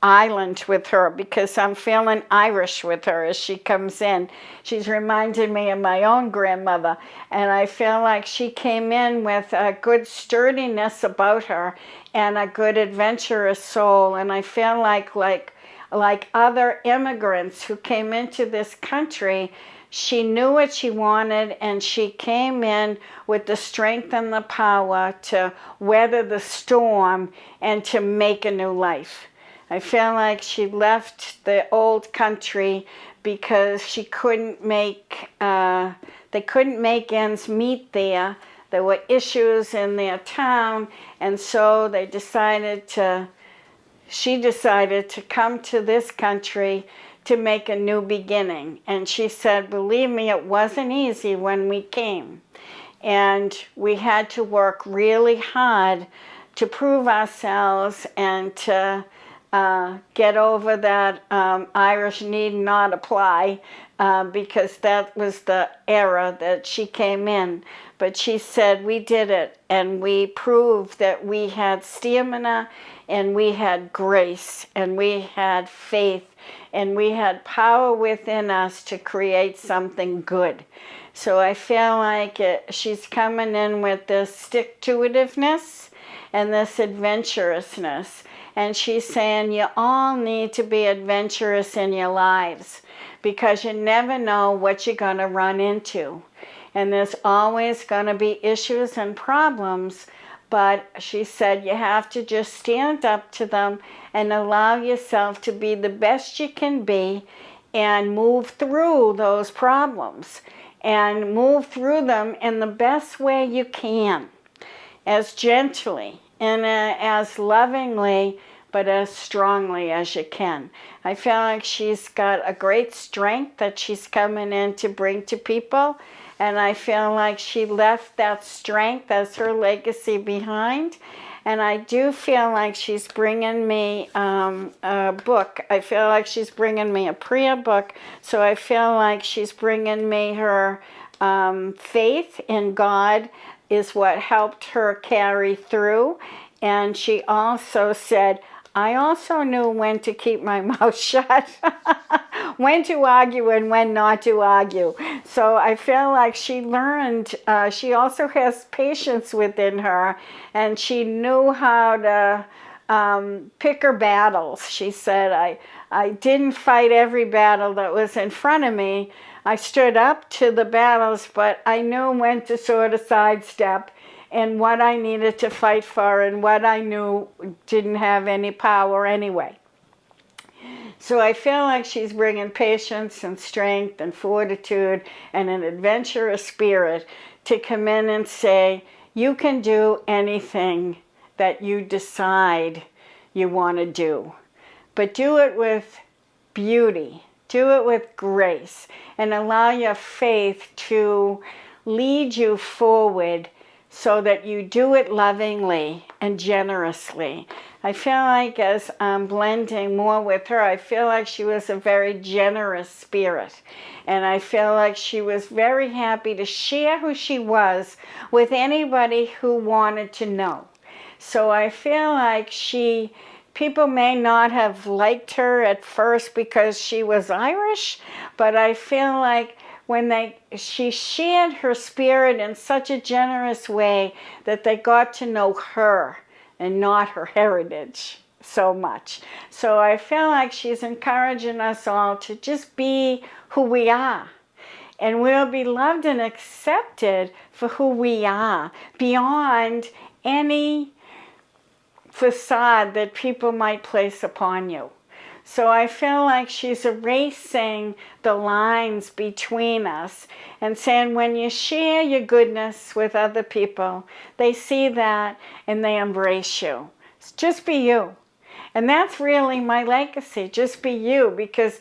Ireland with her because I'm feeling Irish with her as she comes in. She's reminded me of my own grandmother, and I feel like she came in with a good sturdiness about her and a good adventurous soul. And I feel like other immigrants who came into this country, she knew what she wanted, and she came in with the strength and the power to weather the storm and to make a new life. I feel like she left the old country because she couldn't make, they couldn't make ends meet there. There were issues in their town, and so she decided to come to this country to make a new beginning. And she said, believe me, it wasn't easy when we came. And we had to work really hard to prove ourselves and to get over that Irish need not apply because that was the era that she came in. But she said, we did it, and we proved that we had stamina, and we had grace, and we had faith, and we had power within us to create something good. So I feel like she's coming in with this stick-to-itiveness and this adventurousness. And she's saying you all need to be adventurous in your lives because you never know what you're going to run into. And there's always going to be issues and problems, but she said you have to just stand up to them and allow yourself to be the best you can be and move through those problems and move through them in the best way you can, as gently and as lovingly, but as strongly as you can. I feel like she's got a great strength that she's coming in to bring to people, and I feel like she left that strength as her legacy behind. And I do feel like she's bringing me a book. I feel like she's bringing me a prayer book. So I feel like she's bringing me her faith in God is what helped her carry through. And she also said, I also knew when to keep my mouth shut, when to argue and when not to argue. So I feel like she learned, she also has patience within her, and she knew how to pick her battles. She said, I didn't fight every battle that was in front of me. I stood up to the battles, but I knew when to sort of sidestep and what I needed to fight for and what I knew didn't have any power anyway. So I feel like she's bringing patience and strength and fortitude and an adventurous spirit to come in and say, you can do anything that you decide you want to do, but do it with beauty, do it with grace, and allow your faith to lead you forward so that you do it lovingly and generously. I feel like as I'm blending more with her, I feel like she was a very generous spirit. And I feel like she was very happy to share who she was with anybody who wanted to know. So I feel like people may not have liked her at first because she was Irish, but I feel like she shared her spirit in such a generous way that they got to know her and not her heritage so much. So I feel like she's encouraging us all to just be who we are. And we'll be loved and accepted for who we are, beyond any facade that people might place upon you. So I feel like she's erasing the lines between us and saying when you share your goodness with other people, they see that and they embrace you. Just be you. And that's really my legacy, just be you, because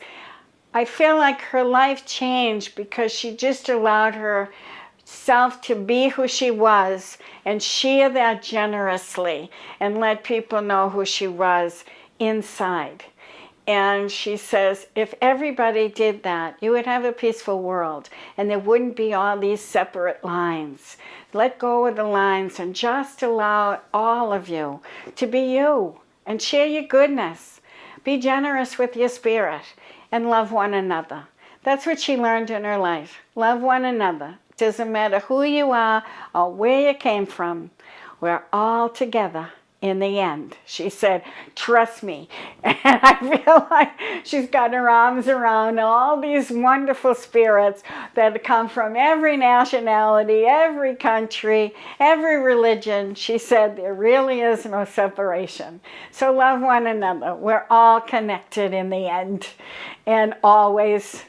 I feel like her life changed because she just allowed herself to be who she was and share that generously and let people know who she was inside. And she says, if everybody did that, you would have a peaceful world and there wouldn't be all these separate lines. Let go of the lines and just allow all of you to be you and share your goodness. Be generous with your spirit and love one another. That's what she learned in her life. Love one another. Doesn't matter who you are or where you came from. We're all together in the end. She said, trust me. And I feel like she's got her arms around all these wonderful spirits that come from every nationality, every country, every religion. She said there really is no separation. So love one another. We're all connected in the end, and always,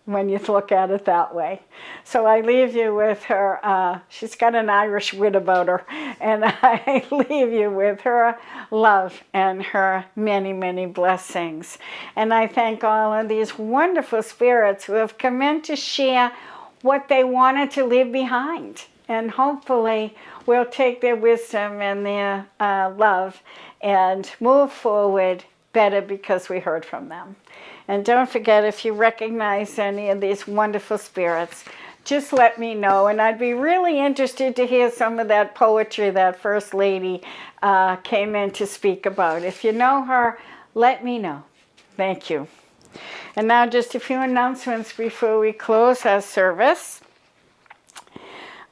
when you look at it that way. So I leave you with her, she's got an Irish wit about her, and I leave you with her love and her many, many blessings. And I thank all of these wonderful spirits who have come in to share what they wanted to leave behind. And hopefully we'll take their wisdom and their love and move forward better because we heard from them. And don't forget, if you recognize any of these wonderful spirits, just let me know. And I'd be really interested to hear some of that poetry that First Lady came in to speak about. If you know her, let me know. Thank you. And now just a few announcements before we close our service.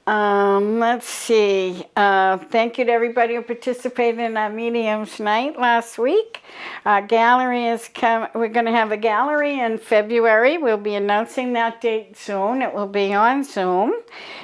Let's see. Thank you to everybody who participated in our mediums night last week. Our gallery is we're going to have a gallery in February. We'll be announcing that date soon. It will be on Zoom.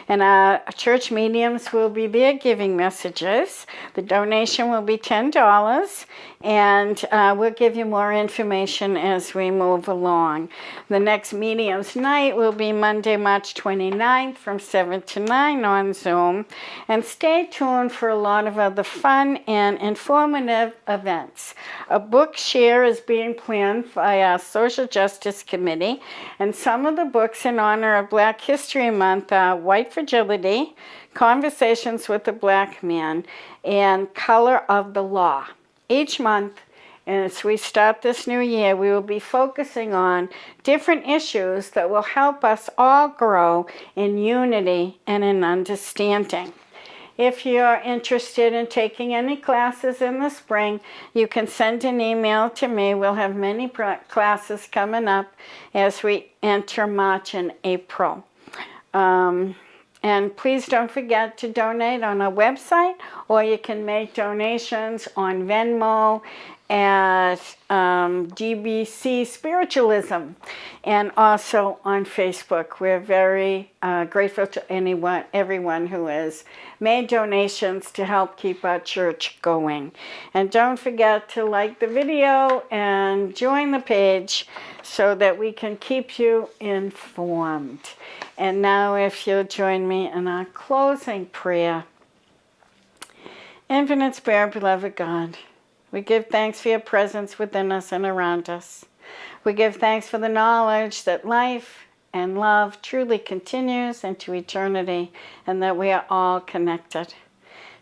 And our church mediums will be there giving messages. The donation will be $10. And we'll give you more information as we move along. The next mediums night will be Monday, March 29th from 7 to 9 on Zoom. And stay tuned for a lot of other fun and informative events. A book share is being planned by our Social Justice Committee. And some of the books in honor of Black History Month are White Fragility, Conversations with a Black Man, and Color of the Law. Each month, as we start this new year, we will be focusing on different issues that will help us all grow in unity and in understanding. If you're interested in taking any classes in the spring, you can send an email to me. We'll have many classes coming up as we enter March and April. And please don't forget to donate on our website, or you can make donations on Venmo at GBC Spiritualism, and also on Facebook. We're very grateful to everyone who has made donations to help keep our church going. And don't forget to like the video and join the page so that we can keep you informed. And now if you'll join me in our closing prayer. Infinite Spirit, beloved God, we give thanks for your presence within us and around us. We give thanks for the knowledge that life and love truly continues into eternity and that we are all connected.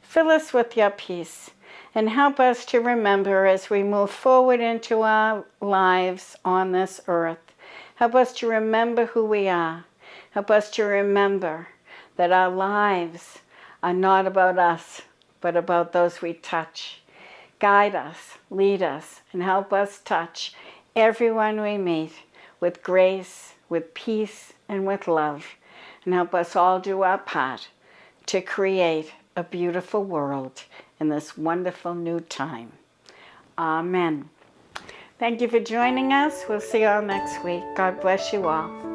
Fill us with your peace and help us to remember as we move forward into our lives on this earth. Help us to remember who we are. Help us to remember that our lives are not about us, but about those we touch. Guide us, lead us, and help us touch everyone we meet with grace, with peace, and with love. And help us all do our part to create a beautiful world in this wonderful new time. Amen. Thank you for joining us. We'll see you all next week. God bless you all.